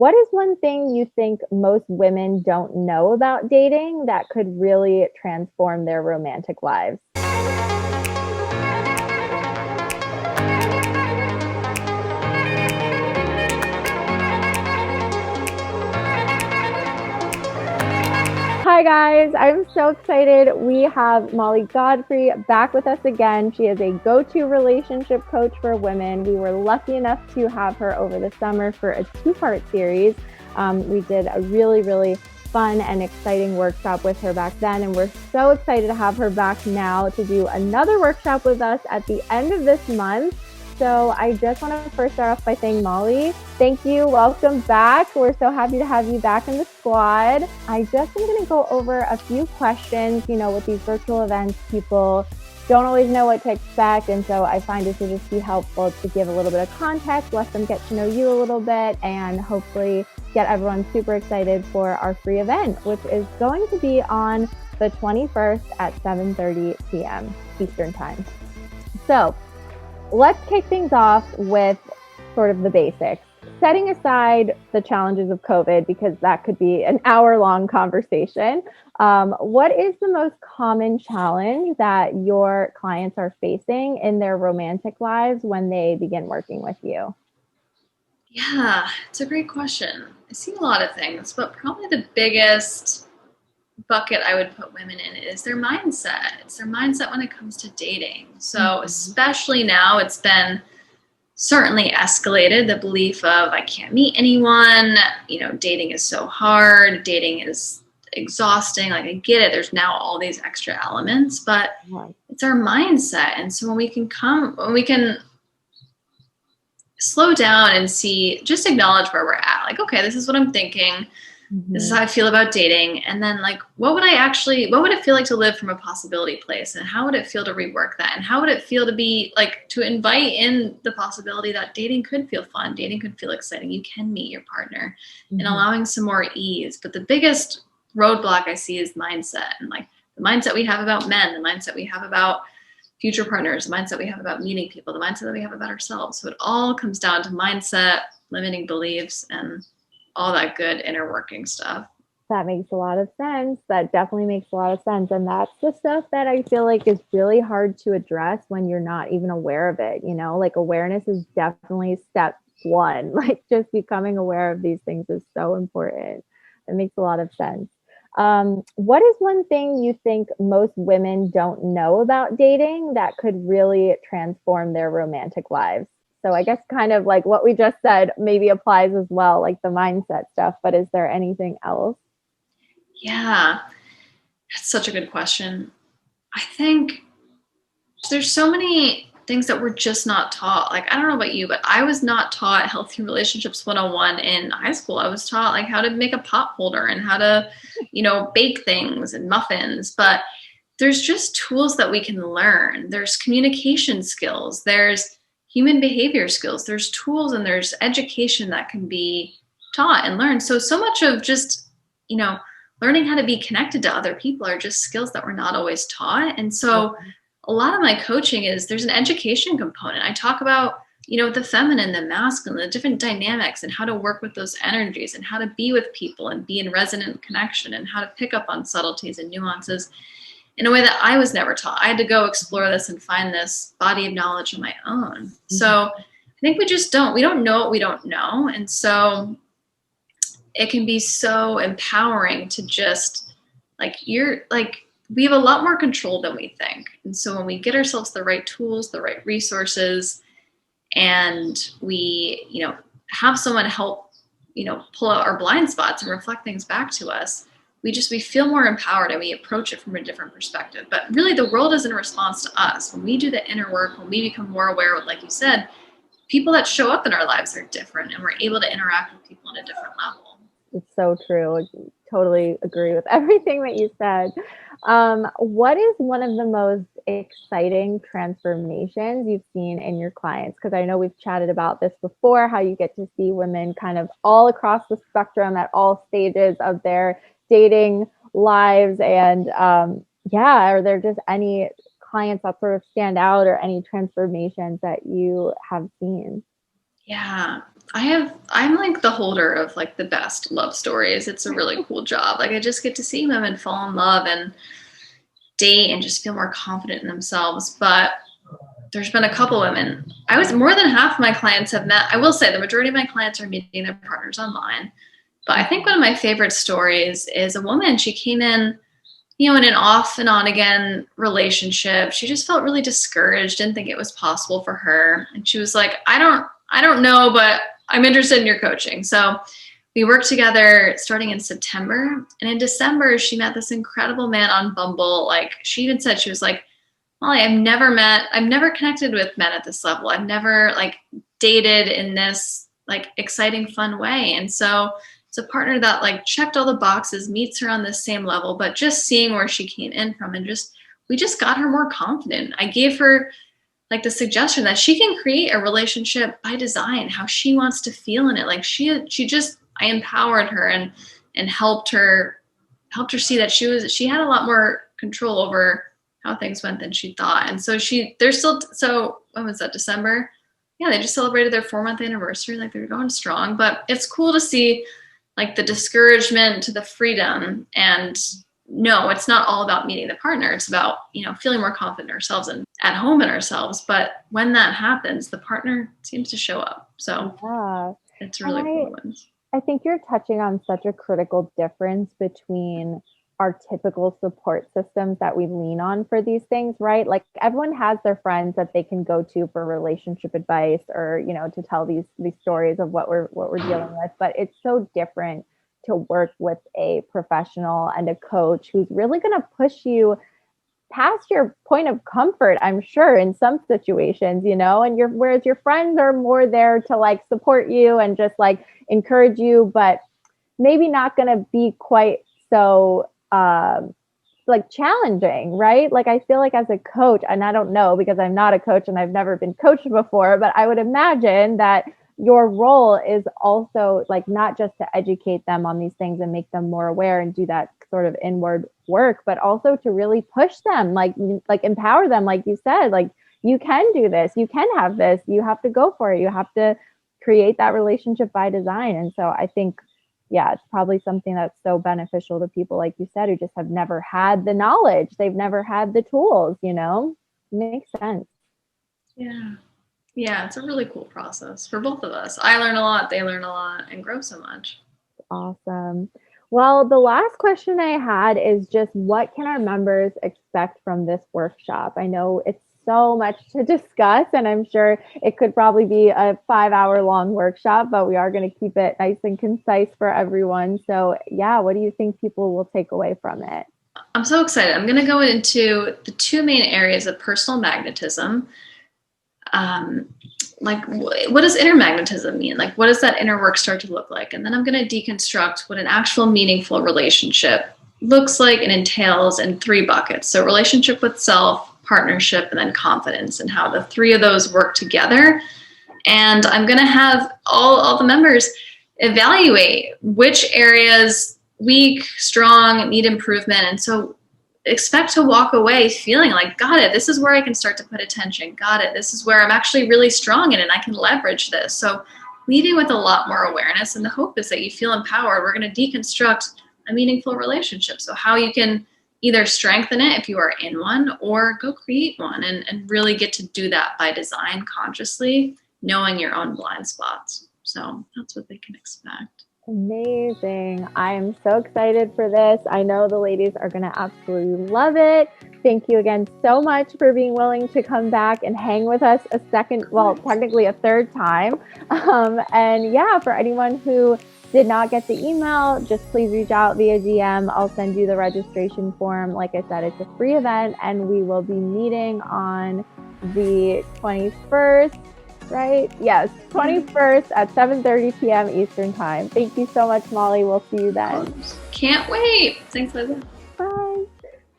What is one thing you think most women don't know about dating that could really transform their romantic lives? Hi, guys. I'm so excited. We have Molly Godfrey back with us again. She is a go to relationship coach for women. We were lucky enough to have her over the summer for a two-part series. We did a really fun and exciting workshop with her back then, and we're so excited to have her back now to do another workshop with us at the end of this month. So I just want to first start off by saying, Molly, thank you. Welcome back. We're so happy to have you back in the squad. I just am going to go over a few questions. With these virtual events, people don't always know what to expect. And so I find it to just be helpful to give a little bit of context, let them get to know you a little bit, and hopefully get everyone super excited for our free event, which is going to be on the 21st at 7:30 p.m. Eastern Time. So let's kick things off with sort of the basics. Setting aside the challenges of COVID, because that could be an hour-long conversation, what is the most common challenge that your clients are facing in their romantic lives when they begin working with you? Yeah, it's a great question. I see a lot of things, but probably the biggest bucket I would put women in is their mindset. It's their mindset when it comes to dating. So especially now, it's been certainly escalated, the belief of I can't meet anyone, dating is so hard, dating is exhausting. Like, I get it, there's now all these extra elements, but it's our mindset. And so when we can slow down and just acknowledge where we're at. Like, okay, this is what I'm thinking. This is how I feel about dating. And then, like, what would it feel like to live from a possibility place? And how would it feel to rework that? And how would it feel to be like, to invite in the possibility that dating could feel fun, dating could feel exciting. You can meet your partner, and allowing some more ease. But the biggest roadblock I see is mindset, and like the mindset we have about men, the mindset we have about future partners, the mindset we have about meeting people, the mindset that we have about ourselves. So it all comes down to mindset, limiting beliefs, and all that good inner working stuff. That makes a lot of sense. That definitely makes a lot of sense. And that's the stuff that I feel like is really hard to address when you're not even aware of it. Like, awareness is definitely step one. Like, just becoming aware of these things is so important. It makes a lot of sense. What is one thing you think most women don't know about dating that could really transform their romantic lives? So I guess kind of like what we just said maybe applies as well, like the mindset stuff, but is there anything else? Yeah, that's such a good question. I think there's so many things that we're just not taught. Like, I don't know about you, but I was not taught healthy relationships 101 in high school. I was taught like how to make a pot holder and how to, bake things and muffins. But there's just tools that we can learn. There's communication skills. There's human behavior skills. There's tools and there's education that can be taught and learned. So much of just, learning how to be connected to other people are just skills that we're not always taught. And so a lot of my coaching there's an education component. I talk about, the feminine, the masculine, the different dynamics and how to work with those energies and how to be with people and be in resonant connection and how to pick up on subtleties and nuances in a way that I was never taught. I had to go explore this and find this body of knowledge on my own. So I think we don't know what we don't know. And so it can be so empowering to just we have a lot more control than we think. And so when we get ourselves the right tools, the right resources, and we, have someone help, pull out our blind spots and reflect things back to us, we feel more empowered and we approach it from a different perspective. But really the world is in response to us. When we do the inner work, when we become more aware of, like you said, people that show up in our lives are different and we're able to interact with people on a different level. It's so true. I totally agree with everything that you said. What is one of the most exciting transformations you've seen in your clients? Because I know we've chatted about this before, how you get to see women kind of all across the spectrum at all stages of their dating lives. And are there just any clients that sort of stand out or any transformations that you have seen? Yeah. I'm like the holder of like the best love stories. It's a really cool job. Like I just get to see women fall in love and date and just feel more confident in themselves. But there's been a couple women. I was more than half of my clients have met. I will say the majority of my clients are meeting their partners online. But I think one of my favorite stories is a woman. She came in, in an off and on again relationship. She just felt really discouraged, didn't think it was possible for her. And she was like, I don't know, but I'm interested in your coaching. So we worked together starting in September. And in December, she met this incredible man on Bumble. Like she even said, she was like, Molly, I've never connected with men at this level. I've never like dated in this like exciting, fun way. And so it's a partner that like checked all the boxes, meets her on the same level, but just seeing where she came in from and we just got her more confident. I gave her like the suggestion that she can create a relationship by design, how she wants to feel in it. Like I empowered her and helped her see that she had a lot more control over how things went than she thought. And so when was that, December? Yeah, they just celebrated their 4-month anniversary. Like they're going strong, but it's cool to see like the discouragement to the freedom. And no, it's not all about meeting the partner. It's about, feeling more confident in ourselves and at home in ourselves. But when that happens, the partner seems to show up. So Yeah. it's really cool. I think you're touching on such a critical difference between our typical support systems that we lean on for these things, right? Like everyone has their friends that they can go to for relationship advice or, to tell these stories of what we're dealing with. But it's so different to work with a professional and a coach who's really going to push you past your point of comfort, I'm sure, in some situations, and whereas your friends are more there to like support you and just like encourage you, but maybe not going to be quite so like challenging, right? Like I feel like as a coach, and I don't know because I'm not a coach and I've never been coached before, but I would imagine that your role is also like not just to educate them on these things and make them more aware and do that sort of inward work, but also to really push them, like empower them, like you said, like you can do this, you can have this, you have to go for it, you have to create that relationship by design. And so I think, yeah, it's probably something that's so beneficial to people, like you said, who just have never had the knowledge, they've never had the tools, makes sense. Yeah, it's a really cool process for both of us. I learn a lot, they learn a lot, and grow so much. Awesome. Well, the last question I had is just what can our members expect from this workshop? I know it's so much to discuss, and I'm sure it could probably be a 5-hour long workshop, but we are going to keep it nice and concise for everyone. So yeah, what do you think people will take away from it? I'm so excited. I'm going to go into the 2 main areas of personal magnetism. Like what does inner magnetism mean? Like what does that inner work start to look like? And then I'm going to deconstruct what an actual meaningful relationship looks like and entails in 3 buckets. So relationship with self, partnership, and then confidence, and how the 3 of those work together. And I'm going to have all the members evaluate which areas weak, strong, need improvement. And so expect to walk away feeling like, got it, this is where I can start to put attention. Got it, this is where I'm actually really strong in and I can leverage this. So leaving with a lot more awareness, and the hope is that you feel empowered. We're going to deconstruct a meaningful relationship. So how you can either strengthen it if you are in one, or go create one and really get to do that by design, consciously knowing your own blind spots. So that's what they can expect. Amazing. I am so excited for this. I know the ladies are going to absolutely love it. Thank you again so much for being willing to come back and hang with us technically a 3rd time. And yeah, for anyone who did not get the email, just please reach out via DM. I'll send you the registration form. Like I said, it's a free event, and we will be meeting on the 21st. Right? Yes, 21st at 7:30 p.m. Eastern Time. Thank you so much, Molly. We'll see you then. Can't wait. Thanks, Liza.